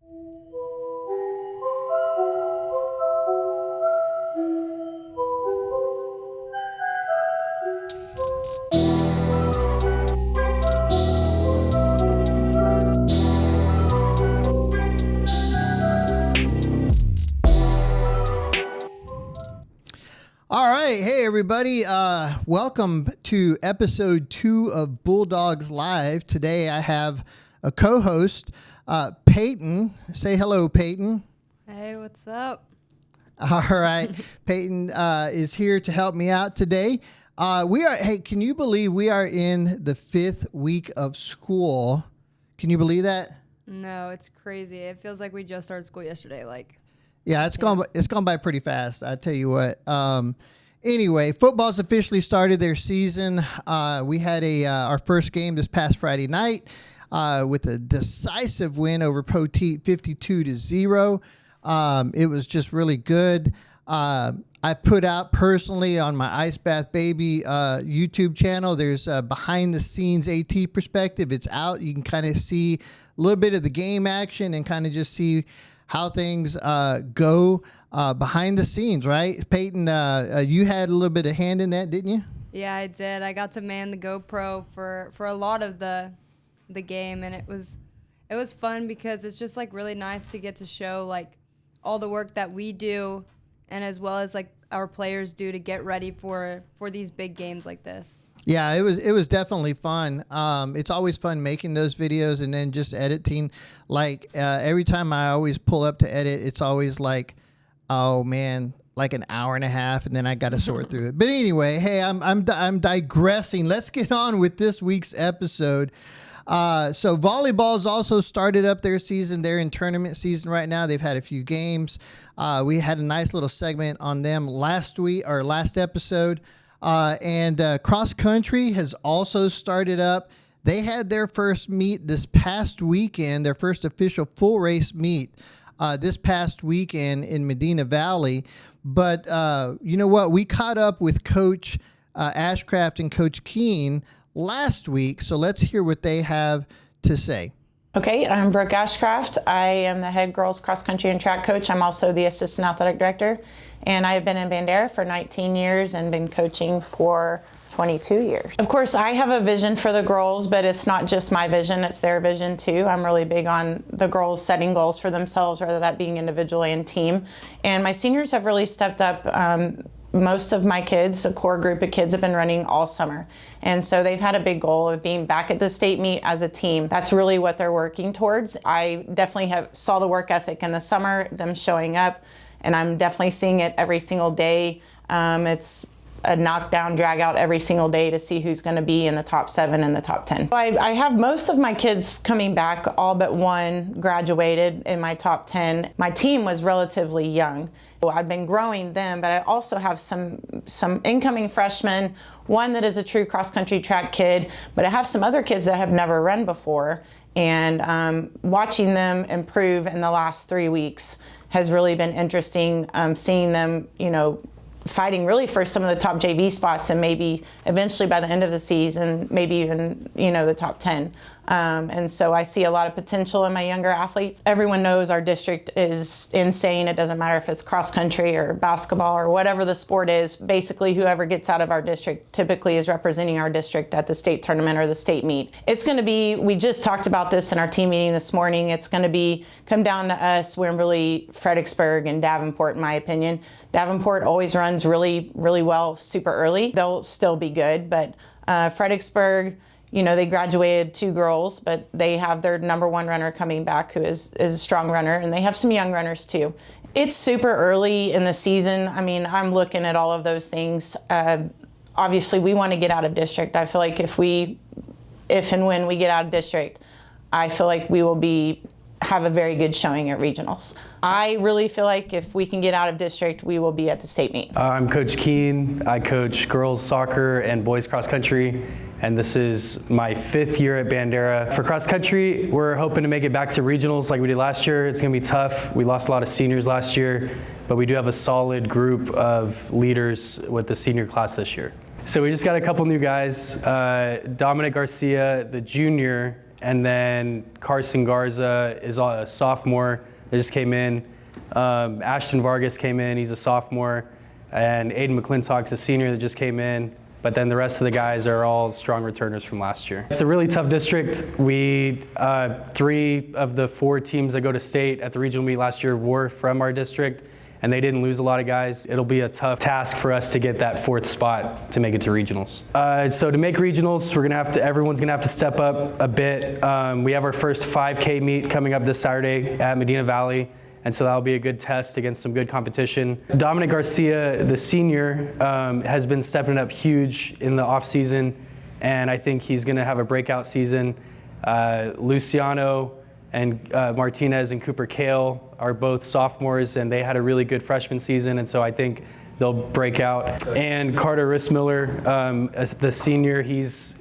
All right. Hey, everybody. Welcome to episode 2 of Bulldogs Live. Today I have a co-host, Peyton. Say hello, Peyton. Hey, what's up? All right. Peyton is here to help me out today. Hey, can you believe we are in the 5th week of school? Can you believe that? No, it's crazy. It feels like we just started school yesterday. Yeah, it's gone by pretty fast. I tell you what. Anyway, football's officially started their season. We had our first game this past Friday night with a decisive win over Poteet, 52-0. It was just really good. I put out personally on my Ice Bath Baby YouTube channel. There's a behind the scenes AT perspective. It's out. You can kind of see a little bit of the game action and kind of just see how things go behind the scenes, right? Peyton, you had a little bit of hand in that, didn't you? Yeah, I did. I got to man the GoPro for a lot of the game, and it was fun because it's just really nice to get to show all the work that we do, and as well as our players do to get ready for these big games like this. Yeah, it was definitely fun. It's always fun making those videos and then just editing. Every time I always pull up to edit, it's always oh man, an hour and a half, and then I got to sort through it. But anyway, hey, I'm digressing. Let's get on with this week's episode. So volleyball's also started up their season. They're in tournament season right now. They've had a few games. We had a nice little segment on them last episode. And cross country has also started up. They had their first meet this past weekend, their first official full race meet this past weekend in Medina Valley. But you know what? We caught up with Coach Ashcraft and Coach Keene last week. So let's hear what they have to say. Okay, I'm Brooke Ashcraft. I am the head girls cross country and track coach. I'm also the assistant athletic director. And I have been in Bandera for 19 years and been coaching for 22 years. Of course, I have a vision for the girls, but it's not just my vision, it's their vision too. I'm really big on the girls setting goals for themselves, whether that being individually and team. And my seniors have really stepped up. Most of my kids, a core group of kids, have been running all summer. And so they've had a big goal of being back at the state meet as a team. That's really what they're working towards. I definitely saw the work ethic in the summer, them showing up, and I'm definitely seeing it every single day. It's a knockdown, drag out every single day to see who's going to be in the top 7 and the top 10. I have most of my kids coming back, all but one graduated in my top 10. My team was relatively young. I've been growing them, but I also have some incoming freshmen, one that is a true cross-country track kid, but I have some other kids that have never run before, and watching them improve in the last 3 weeks has really been interesting, seeing them, fighting really for some of the top JV spots, and maybe eventually by the end of the season, maybe even, the top 10. And so I see a lot of potential in my younger athletes. Everyone knows our district is insane. It doesn't matter if it's cross country or basketball or whatever the sport is. Basically, whoever gets out of our district typically is representing our district at the state tournament or the state meet. It's going to be, we just talked about this in our team meeting this morning, it's going to come down to us, Wimberley, Fredericksburg, and Davenport, in my opinion. Davenport always runs really, really well super early. They'll still be good, but Fredericksburg, they graduated 2 girls, but they have their number 1 runner coming back who is a strong runner, and they have some young runners too. It's super early in the season. I mean, I'm looking at all of those things. Obviously, we want to get out of district. I feel like if and when we get out of district, I feel like we will have a very good showing at regionals. I really feel like if we can get out of district, we will be at the state meet. I'm Coach Keene. I coach girls soccer and boys cross country, and this is my 5th year at Bandera. For cross country, we're hoping to make it back to regionals like we did last year. It's gonna be tough. We lost a lot of seniors last year, but we do have a solid group of leaders with the senior class this year. So we just got a couple new guys. Dominic Garcia, the junior, and then Carson Garza is a sophomore that just came in. Ashton Vargas came in, he's a sophomore, and Aiden McClintock's a senior that just came in. But then the rest of the guys are all strong returners from last year. It's a really tough district. We 3 of the 4 teams that go to state at the regional meet last year were from our district, and they didn't lose a lot of guys. It'll be a tough task for us to get that 4th spot to make it to regionals. So to make regionals, everyone's gonna have to step up a bit. We have our first 5K meet coming up this Saturday at Medina Valley, and so that'll be a good test against some good competition. Dominic Garcia, the senior, has been stepping up huge in the off season, and I think he's gonna have a breakout season. Luciano and Martinez and Cooper Kale are both sophomores, and they had a really good freshman season, and so I think they'll break out. And Carter Rissmiller, as the senior, he's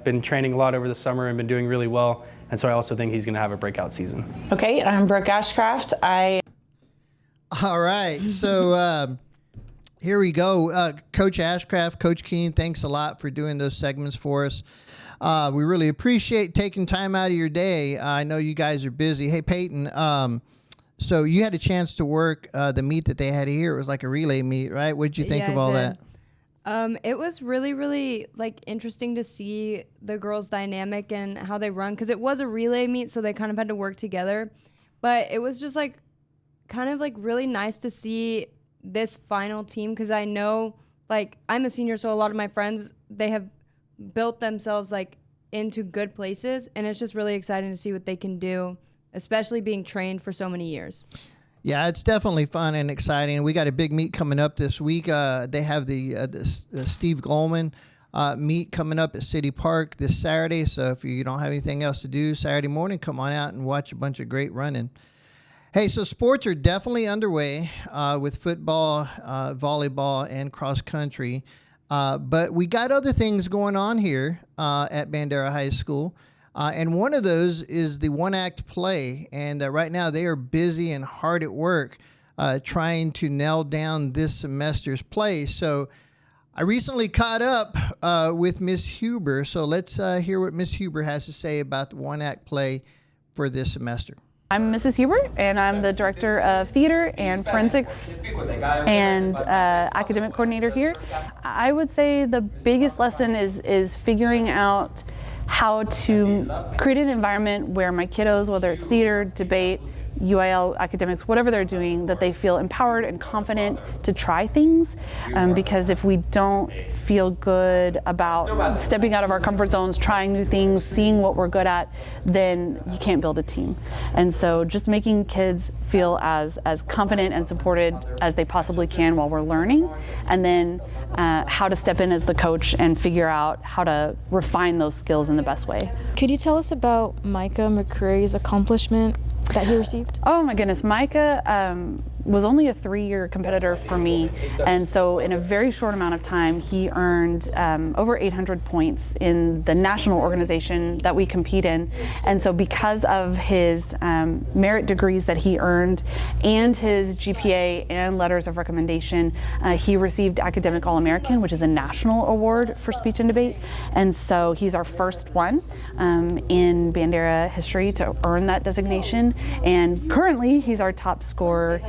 been training a lot over the summer and been doing really well, and so I also think he's gonna have a breakout season. Okay, I'm Brooke Ashcraft. All right, so here we go. Coach Ashcraft, Coach Keen, thanks a lot for doing those segments for us. We really appreciate taking time out of your day. I know you guys are busy. Hey, Peyton, so you had a chance to work the meet that they had here. It was like a relay meet, right? What did you think of all that? It was really, really like interesting to see the girls' dynamic and how they run, because it was a relay meet, so they kind of had to work together. But it was just like kind of like really nice to see this final team, because I know like I'm a senior, so a lot of my friends, they have built themselves like into good places, and it's just really exciting to see what they can do, especially being trained for so many years. Yeah, it's definitely fun and exciting. We got a big meet coming up this week. They have the Steve Goldman meet coming up at City Park this Saturday. So if you don't have anything else to do Saturday morning, come on out and watch a bunch of great running. Hey, so sports are definitely underway with football, volleyball, and cross country. But we got other things going on here at Bandera High School. And one of those is the one-act play. And right now they are busy and hard at work trying to nail down this semester's play. So I recently caught up with Miss Huber. So let's hear what Miss Huber has to say about the one-act play for this semester. I'm Mrs. Hubert, and I'm the Director of Theater and Forensics and Academic Coordinator here. I would say the biggest lesson is figuring out how to create an environment where my kiddos, whether it's theater, debate, UIL, academics, whatever they're doing, that they feel empowered and confident to try things. Because if we don't feel good about stepping out of our comfort zones, trying new things, seeing what we're good at, then you can't build a team. And so just making kids feel as confident and supported as they possibly can while we're learning, and then how to step in as the coach and figure out how to refine those skills in the best way. Could you tell us about Micah McCreary's accomplishment that he received? Oh my goodness, Micah was only a 3-year competitor for me, and so in a very short amount of time he earned over 800 points in the national organization that we compete in. And so because of his merit degrees that he earned and his GPA and letters of recommendation, he received Academic All-American, which is a national award for speech and debate. And so he's our first one in Bandera history to earn that designation, and currently he's our top scorer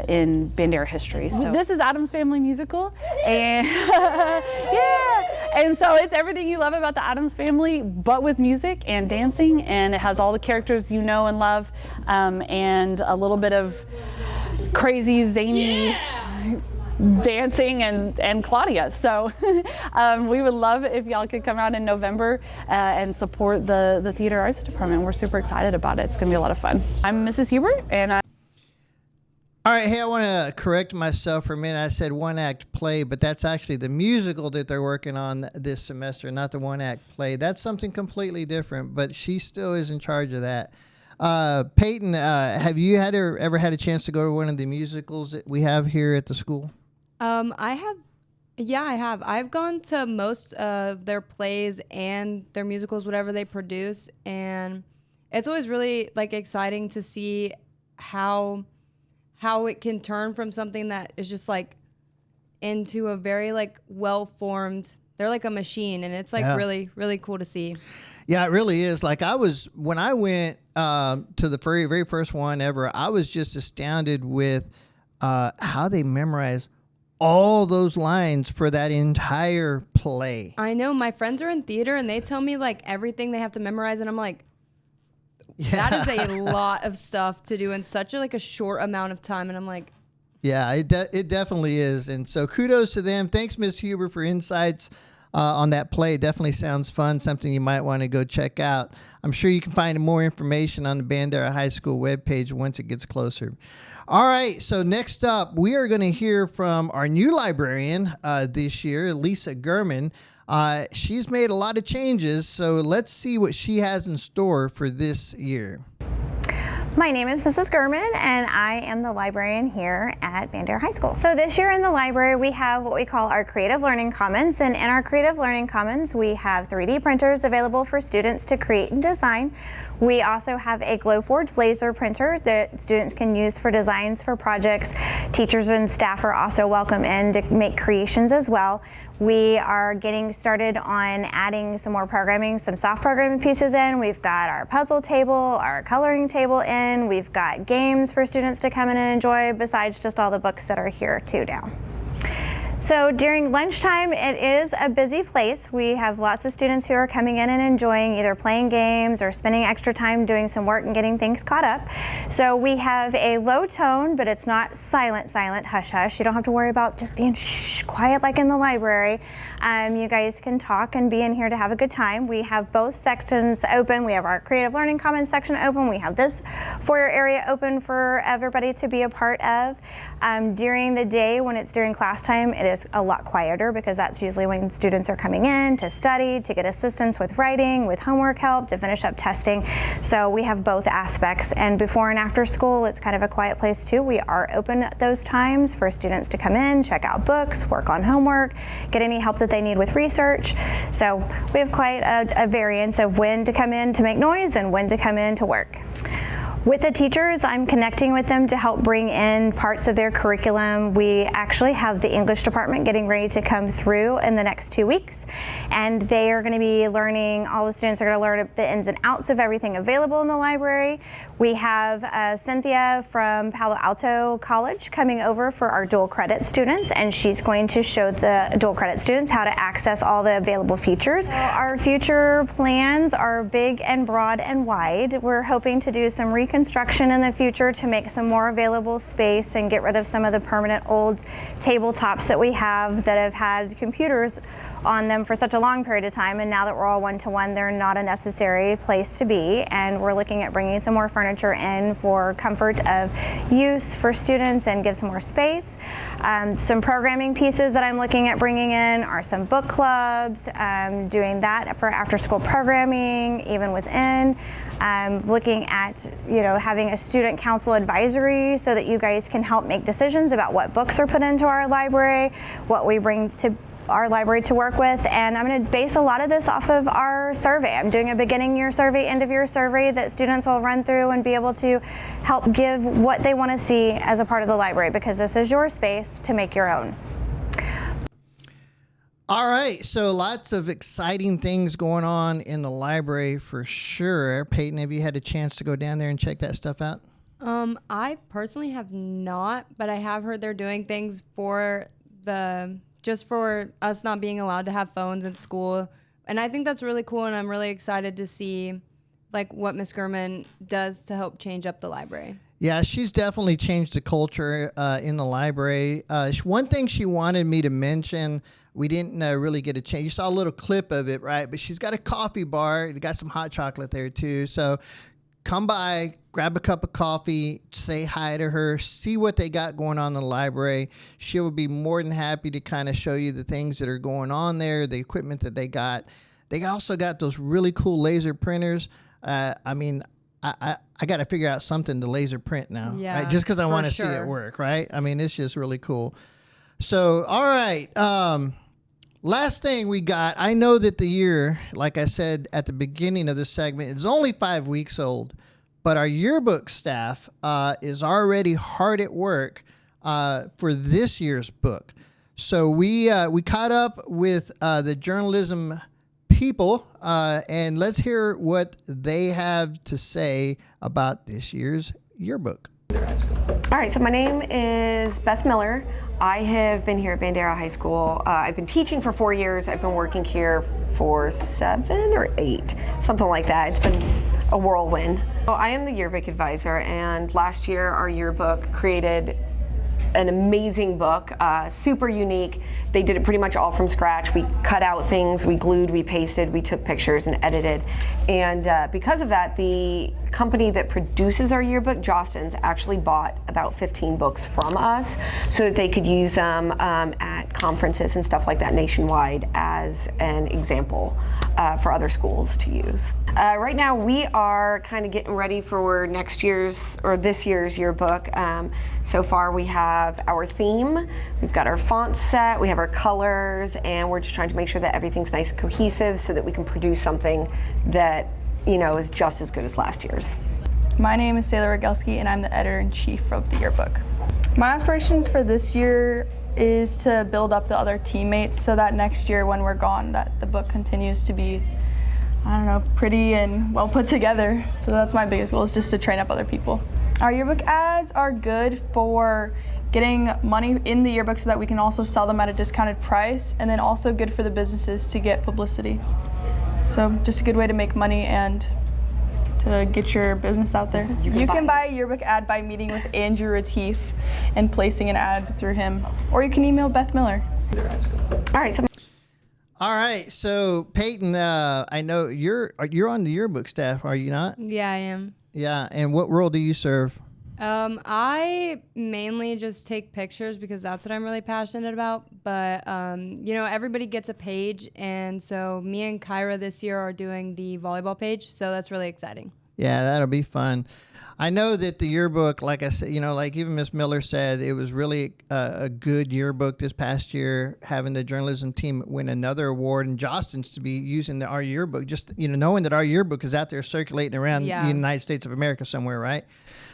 in Bandera history. So this is Addams Family Musical, and yeah, and so it's everything you love about the Addams Family, but with music and dancing, and it has all the characters you know and love, and a little bit of crazy, zany dancing and Claudia. So we would love if y'all could come out in November and support the Theater Arts Department. We're super excited about it. It's gonna be a lot of fun. I'm Mrs. Hubert, and All right, hey, I want to correct myself for a minute. I said one-act play, but that's actually the musical that they're working on this semester, not the one-act play. That's something completely different, but she still is in charge of that. Peyton, have you ever had a chance to go to one of the musicals that we have here at the school? I have. Yeah, I have. I've gone to most of their plays and their musicals, whatever they produce, and it's always really like exciting to see how it can turn from something that is just like into a very like well-formed, they're like a machine, and it's like really, really cool to see. Yeah, it really is. Like when I went to the very, very first one ever, I was just astounded with how they memorize all those lines for that entire play. I know my friends are in theater and they tell me like everything they have to memorize, and I'm like, that is a lot of stuff to do in such a short amount of time. And I'm like, yeah, it definitely is. And so kudos to them. Thanks, Miss Huber, for insights on that play. It definitely sounds fun, something you might want to go check out. I'm sure you can find more information on the Bandera High School webpage once it gets closer. All right, so next up, we are going to hear from our new librarian this year, Lisa Gurman. She's made a lot of changes, so let's see what she has in store for this year. My name is Mrs. Gurman, and I am the librarian here at Bandera High School. So this year in the library, we have what we call our Creative Learning Commons, and in our Creative Learning Commons, we have 3D printers available for students to create and design. We also have a Glowforge laser printer that students can use for designs for projects. Teachers and staff are also welcome in to make creations as well. We are getting started on adding some more programming, some soft programming pieces in. We've got our puzzle table, our coloring table in. We've got games for students to come in and enjoy, besides just all the books that are here too now. So during lunchtime, it is a busy place. We have lots of students who are coming in and enjoying either playing games or spending extra time doing some work and getting things caught up. So we have a low tone, but it's not silent, hush, hush. You don't have to worry about just being quiet like in the library. You guys can talk and be in here to have a good time. We have both sections open. We have our Creative Learning Commons section open. We have this foyer area open for everybody to be a part of. During the day, when it's during class time, it is a lot quieter because that's usually when students are coming in to study, to get assistance with writing, with homework help, to finish up testing. So we have both aspects, and before and after school, it's kind of a quiet place too. We are open at those times for students to come in, check out books, work on homework, get any help that they need with research. So we have quite a variance of when to come in to make noise and when to come in to work. With the teachers, I'm connecting with them to help bring in parts of their curriculum. We actually have the English department getting ready to come through in the next 2 weeks, and they are going to be learning, all the students are going to learn the ins and outs of everything available in the library. We have Cynthia from Palo Alto College coming over for our dual credit students, and she's going to show the dual credit students how to access all the available features. So our future plans are big and broad and wide. We're hoping to do some reconstruction in the future to make some more available space and get rid of some of the permanent old tabletops that we have that have had computers on them for such a long period of time, and now that we're all one-to-one, they're not a necessary place to be, and we're looking at bringing some more furniture in for comfort of use for students and give some more space. Some programming pieces that I'm looking at bringing in are some book clubs, doing that for after-school programming, even within. Looking at, having a student council advisory so that you guys can help make decisions about what books are put into our library, what we bring to our library to work with, and I'm going to base a lot of this off of our survey. I'm doing a beginning year survey, end of year survey that students will run through and be able to help give what they want to see as a part of the library, because this is your space to make your own. All right, so lots of exciting things going on in the library for sure. Peyton, have you had a chance to go down there and check that stuff out? I personally have not, but I have heard they're doing things for just for us not being allowed to have phones in school. And I think that's really cool, and I'm really excited to see what Ms. Gurman does to help change up the library. Yeah, she's definitely changed the culture in the library. One thing she wanted me to mention, we didn't really get a chance. You saw a little clip of it, right? But she's got a coffee bar. It got some hot chocolate there too. So come by, grab a cup of coffee, say hi to her, see what they got going on in the library. She will be more than happy to kind of show you the things that are going on there, the equipment that they got. They also got those really cool laser printers. I got to figure out something to laser print now, yeah, right? Just because I want to see it work, right? I mean, it's just really cool. So, all right. Last thing we got, I know that the year, like I said at the beginning of this segment, is only 5 weeks old, but our yearbook staff is already hard at work for this year's book. So we caught up with the journalism people, and let's hear what they have to say about this year's yearbook. All right, so my name is Beth Miller. I have been here at Bandera High School. I've been teaching for 4 years. I've been working here for 7 or 8, something like that. It's been a whirlwind. So I am the yearbook advisor, and last year our yearbook created an amazing book, super unique. They did it pretty much all from scratch. We cut out things, we glued, we pasted, we took pictures and edited. And because of that, the company that produces our yearbook, Jostens, actually bought about 15 books from us so that they could use them at conferences and stuff like that nationwide as an example for other schools to use. Right now we are kind of getting ready for next year's or this year's yearbook. So far we have our theme, we've got our font set, we have our colors, and we're just trying to make sure that everything's nice and cohesive so that we can produce something that, you know, is just as good as last year's. My name is Sayla Rogelski, and I'm the editor-in-chief of the yearbook. My aspirations for this year is to build up the other teammates so that next year when we're gone, that the book continues to be, I don't know, pretty and well put together. So that's my biggest goal, is just to train up other people. Our yearbook ads are good for getting money in the yearbook so that we can also sell them at a discounted price, and then also good for the businesses to get publicity. So just a good way to make money and to get your business out there. You can buy a yearbook ad by meeting with Andrew Retief and placing an ad through him, or you can email Beth Miller. All right, so Peyton, I know you're on the yearbook staff, are you not? Yeah, I am. Yeah, and what role do you serve? I mainly just take pictures because that's what I'm really passionate about. But, you know, everybody gets a page. And so me and Kyra this year are doing the volleyball page. So that's really exciting. Yeah, that'll be fun. I know that the yearbook, like I said, you know, like even Miss Miller said, it was really a good yearbook this past year, having the journalism team win another award and Jostens to be using our yearbook, just, you know, knowing that our yearbook is out there circulating around the United States of America somewhere, right?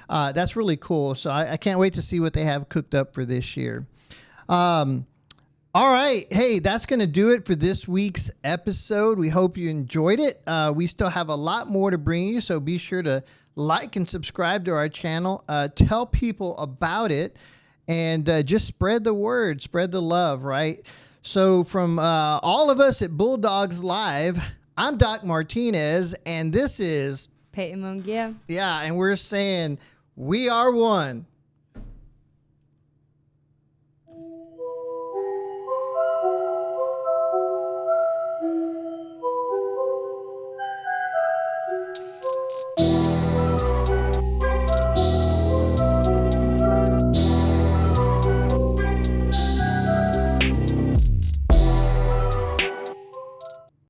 That's really cool. So I can't wait to see what they have cooked up for this year. All right. Hey, that's going to do it for this week's episode. We hope you enjoyed it. We still have a lot more to bring you, so be sure to like and subscribe to our channel. Tell people about it, and just spread the word, spread the love, right? So from all of us at Bulldogs Live, I'm Doc Martinez, and this is Peyton Mungia. Yeah, and we're saying we are one.